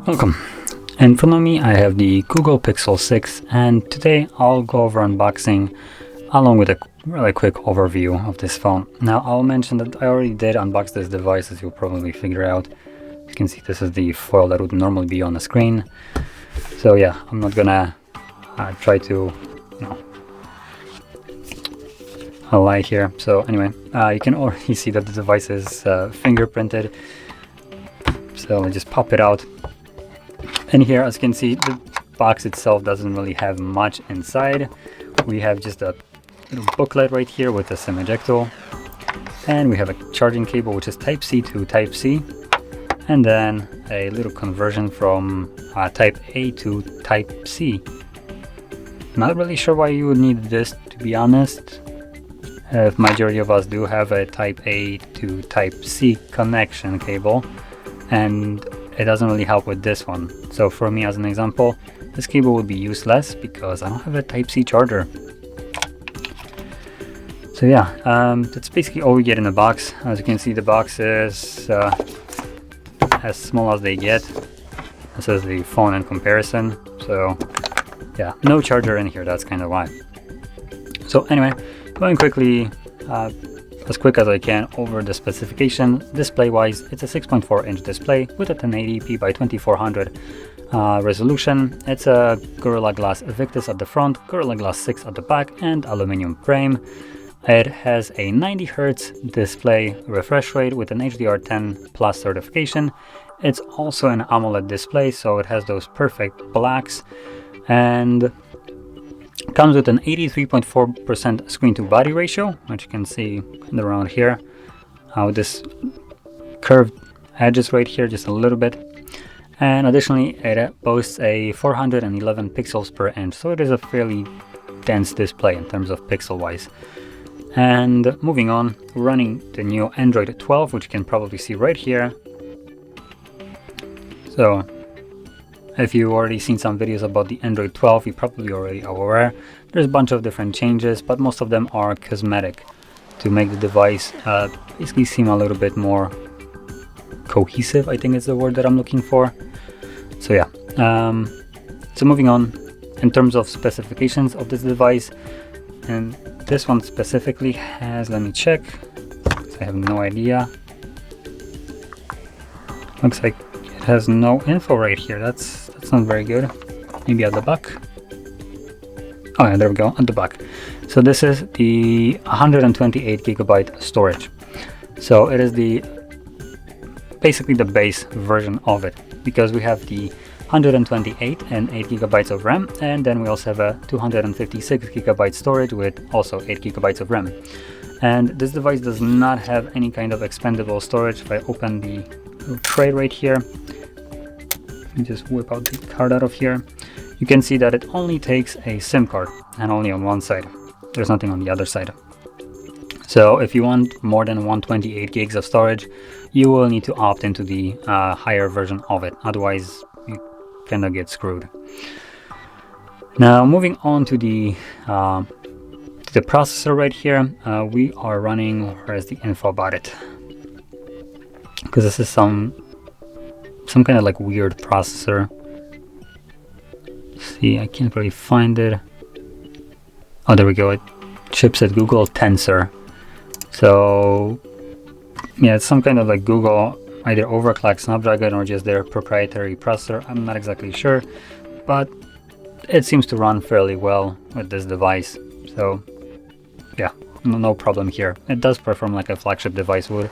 Welcome. In front of me I have the Google Pixel 6, and today I'll go over unboxing along with a really quick overview of this phone. Now I'll mention that I already did unbox this device, as you'll probably figure out. You can see this is the foil that would normally be on the screen. So yeah, I'm not gonna try to, lie here. So anyway, you can already see that the device is fingerprinted. So let's just pop it out. And here, as you can see, the box itself doesn't really have much inside. We have just a little booklet right here with a SIM ejector, and we have a charging cable which is Type-C to Type-C, and then a little conversion from Type-A to Type-C. Not really sure why you would need this, to be honest. Majority of us do have a Type-A to Type-C connection cable, and it doesn't really help with this one. So for me, as an example, this cable would be useless because I don't have a Type-C charger. So yeah, that's basically all we get in the box. As you can see, the box is as small as they get. This is the phone in comparison. So yeah, no charger in here, that's kind of why. So anyway, going quickly, as quick as I can over the specification. Display wise, it's a 6.4 inch display with a 1080p by 2400 resolution. It's a Gorilla Glass Victus at the front, Gorilla Glass 6 at the back, and aluminum frame. It has a 90 Hz display refresh rate with an HDR10 plus certification. It's also an AMOLED display, so it has those perfect blacks, and comes with an 83.4% screen to body ratio, which you can see around here with this curved edges right here just a little bit. And additionally, it boasts a 411 pixels per inch, so it is a fairly dense display in terms of pixel wise. And moving on, running the new Android 12, which you can probably see right here. So if you've already seen some videos about the Android 12, you probably already are aware. There's a bunch of different changes, but most of them are cosmetic to make the device basically seem a little bit more cohesive, I think is the word that I'm looking for. So yeah, so moving on, in terms of specifications of this device, and this one specifically has, let me check, because I have no idea. Looks like it has no info right here. That's not very good. Maybe at the back. Oh yeah, there we go, at the back. So this is the 128 gigabyte storage. So it is basically the base version of it, because we have the 128 and 8 gigabytes of RAM, and then we also have a 256 gigabyte storage with also 8 gigabytes of RAM. And this device does not have any kind of expandable storage. If I open the little tray right here, just whip out the card out of here, you can see that it only takes a SIM card, and only on one side. There's nothing on the other side. So if you want more than 128 gigs of storage, you will need to opt into the higher version of it. Otherwise, you kind of get screwed. Now moving on to the processor right here, we are running, where's the info about it? Because this is some kind of like weird processor. See, I can't really find it. Oh, there we go. It chipset Google Tensor. So yeah, it's some kind of like Google, either overclock Snapdragon or just their proprietary processor. I'm not exactly sure, but it seems to run fairly well with this device. So yeah, no problem here. It does perform like a flagship device would.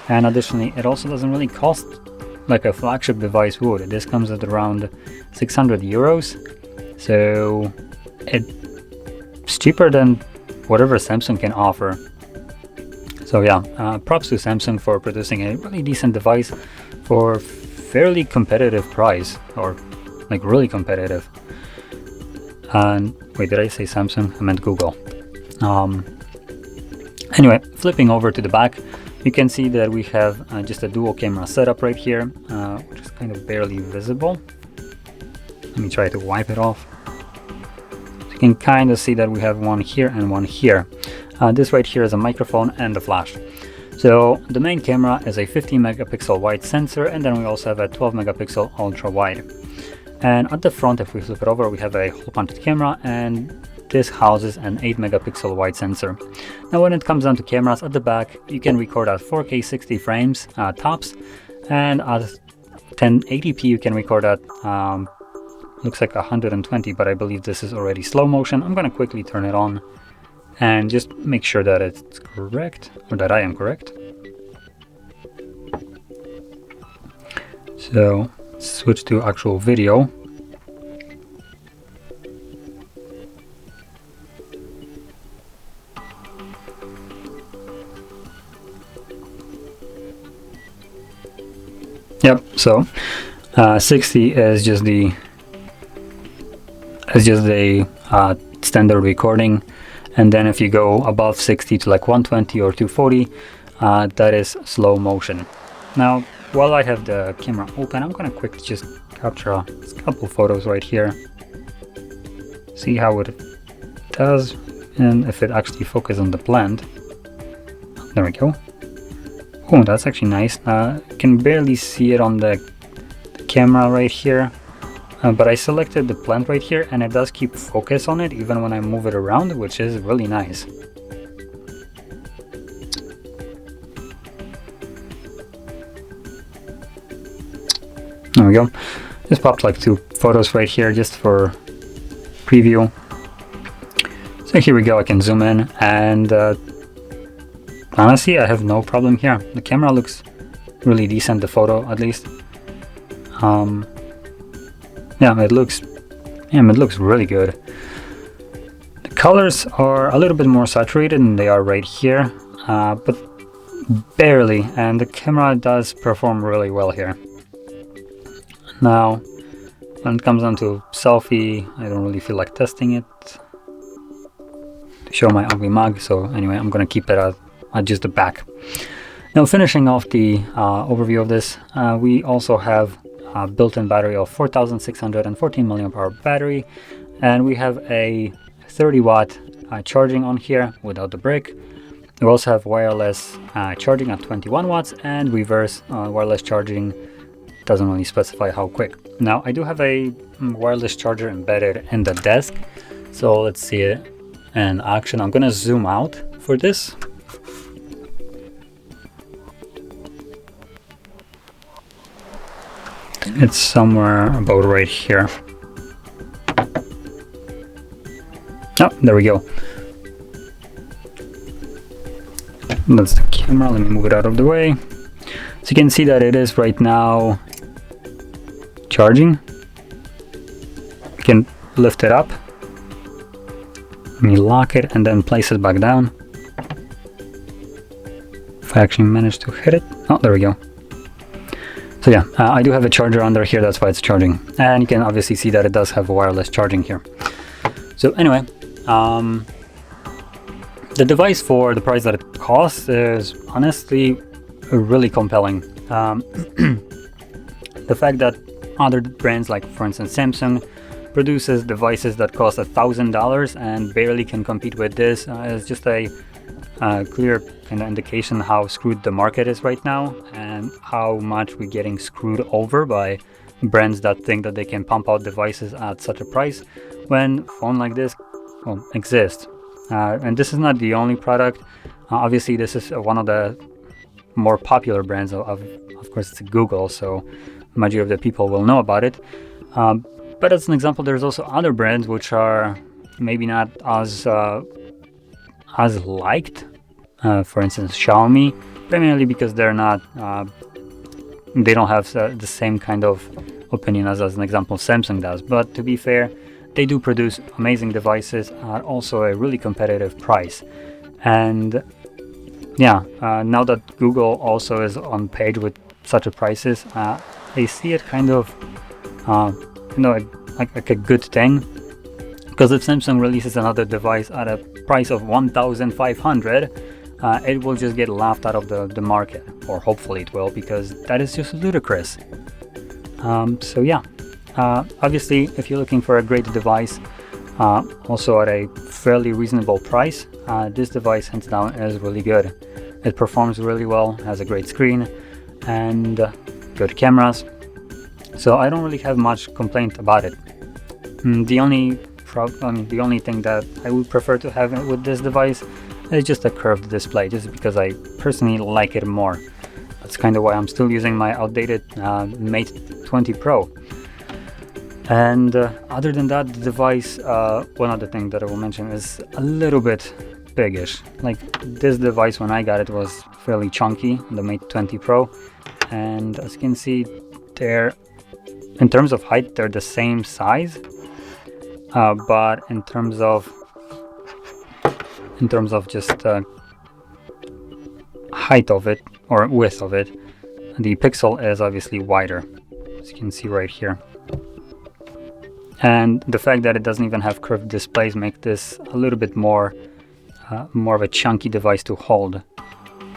And additionally, it also doesn't really cost like a flagship device would. This comes at around 600 euros. So it's cheaper than whatever Samsung can offer. So yeah, props to Samsung for producing a really decent device for fairly competitive price, or like really competitive. And wait, did I say Samsung? I meant Google. Anyway, flipping over to the back, you can see that we have just a dual camera setup right here, which is kind of barely visible. Let me try to wipe it off. So you can kind of see that we have one here and one here. This right here is a microphone and a flash. So the main camera is a 50 megapixel wide sensor, and then we also have a 12 megapixel ultra wide. And at the front, if we flip it over, we have a hole-mounted camera, and this houses an 8 megapixel wide sensor. Now when it comes down to cameras, at the back you can record at 4K 60 frames tops, and at 1080p you can record at looks like 120, but I believe this is already slow motion. I'm going to quickly turn it on and just make sure that it's correct, or that I am correct. So switch to actual video. Yep, so 60 is just the standard recording, and then if you go above 60 to like 120 or 240, that is slow motion. Now while I have the camera open, I'm gonna quickly just capture a couple photos right here, see how it does, and if it actually focuses on the blend. There we go. Oh, that's actually nice. You can barely see it on the camera right here, but I selected the blend right here, and it does keep focus on it even when I move it around, which is really nice. There we go. Just popped like 2 photos right here just for preview. So here we go. I can zoom in, and honestly, I have no problem here. The camera looks really decent, the photo at least. Yeah, it looks really good. The colors are a little bit more saturated than they are right here, but barely, and the camera does perform really well here. Now, when it comes down to selfie, I don't really feel like testing it to show my ugly mug, so anyway, I'm gonna keep it at just the back. Now, finishing off the overview of this, we also have a built-in battery of 4614 mAh battery, and we have a 30 watt charging on here without the brick. We also have wireless charging at 21 watts and reverse wireless charging. Doesn't really specify how quick. Now I do have a wireless charger embedded in the desk, so let's see it in action. I'm gonna zoom out for this. It's somewhere about right here. Oh, there we go. That's the camera. Let me move it out of the way. So you can see that it is right now charging. You can lift it up. Let me lock it and then place it back down. If I actually manage to hit it. Oh, there we go. So yeah, I do have a charger under here, that's why it's charging. And you can obviously see that it does have wireless charging here. So anyway, the device for the price that it costs is honestly really compelling. The fact that other brands like, for instance, Samsung produces devices that cost $1,000 and barely can compete with this is just a clear kind of indication how screwed the market is right now, and how much we're getting screwed over by brands that think that they can pump out devices at such a price when phone like this exists. And this is not the only product. Obviously, this is one of the more popular brands. Of course, it's Google, so the majority of the people will know about it. But as an example, there's also other brands which are maybe not as liked. For instance, Xiaomi, primarily because they're not, they don't have the same kind of opinion as an example Samsung does. But to be fair, they do produce amazing devices at also a really competitive price. And yeah, now that Google also is on page with such a prices, I see it kind of, like a good thing. Because if Samsung releases another device at a price of $1,500, it will just get laughed out of the market, or hopefully it will, because that is just ludicrous. So yeah, obviously if you're looking for a great device also at a fairly reasonable price. This device hands down is really good. It performs really well, has a great screen and good cameras, so I don't really have much complaint about it. The only thing that I would prefer to have with this device is just a curved display, just because I personally like it more. That's kind of why I'm still using my outdated Mate 20 Pro. And other than that, the device, one other thing that I will mention is a little bit biggish. Like this device, when I got it, was fairly chunky, the Mate 20 Pro, and as you can see, in terms of height, they're the same size, but in terms of just height of it, or width of it, the pixel is obviously wider, as you can see right here. And the fact that it doesn't even have curved displays make this a little bit more of a chunky device to hold.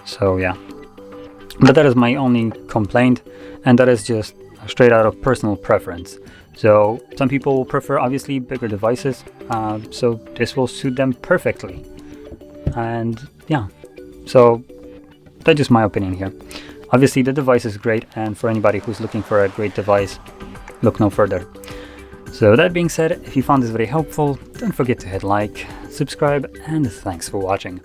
So yeah, but that is my only complaint, and that is just straight out of personal preference. So some people will prefer obviously bigger devices, so this will suit them perfectly. And yeah, so that's just my opinion here. Obviously the device is great, and for anybody who's looking for a great device, look no further. So that being said, if you found this very helpful, don't forget to hit like, subscribe, and thanks for watching.